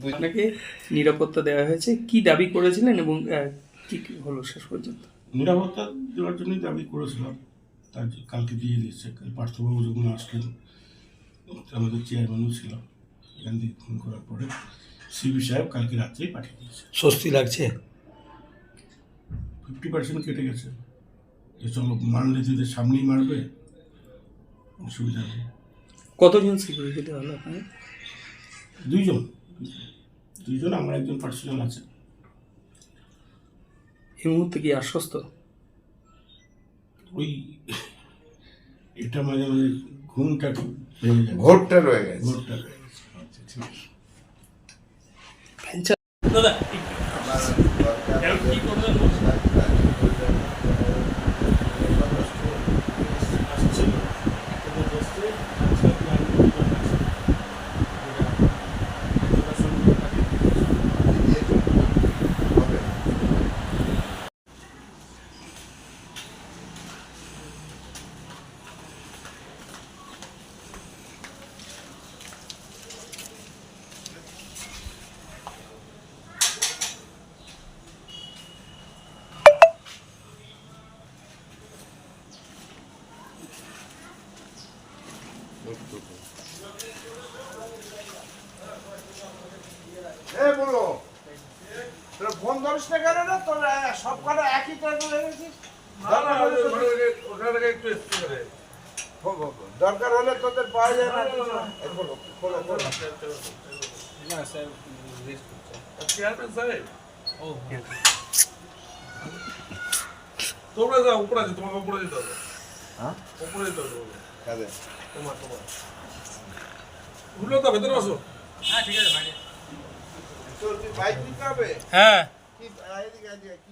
আপনাকে নিরাপত্তা দেওয়া হয়েছে, কি দাবি করেছিলেন এবং কি কি হলো শেষ পর্যন্ত? নিরাপত্তা দেওয়ার জন্যই দাবি করেছিলাম, তার কালকে দিয়ে দিয়েছে। কাল পার্থবাবু যখন আসলেন, আমাদের চেয়ারম্যানও ছিল, এখান থেকে ফোন করার পরে সিবি সাহেব কালকে রাত্রেই পাঠিয়ে দিয়েছে। স্বস্তি লাগছে? 50% কেটে গেছে। যে চলো মারলে তোদের সামনেই মারবে, অসুবিধা নেই। কতজন সিকিউরিটি দেওয়া হলো আপনাকে? দুইজন, আমার একজন পার্সোনাল আছে। এই মুহূর্তে কি আশ্বস্ত? ওই এটা মাঝে মাঝে ঘুমটা ভেঙে যায়, ভোটটা রয়ে গেছে। ঘোরটা রয়ে গেছে। দাদা আমার কি করবেন? বলো, তোর ফোন ধরিস না কেন? না তোর সব কটা একই টাইমে লেগেছিস। দরকার হলে তোদের পাওয়া যায় না। বলো বলো বলো। তোমরা যাও উপরে, তোমাকে উপরে যেতে হবে। হ্যাঁ উপরে যেতে হবে কাদের? তোমার উঠলো তো, ভেতরে আসো। হ্যাঁ ঠিক আছে ভাই। তোর কি বাইক নিতে হবে? হ্যাঁ কি এদিকে এদিকে কি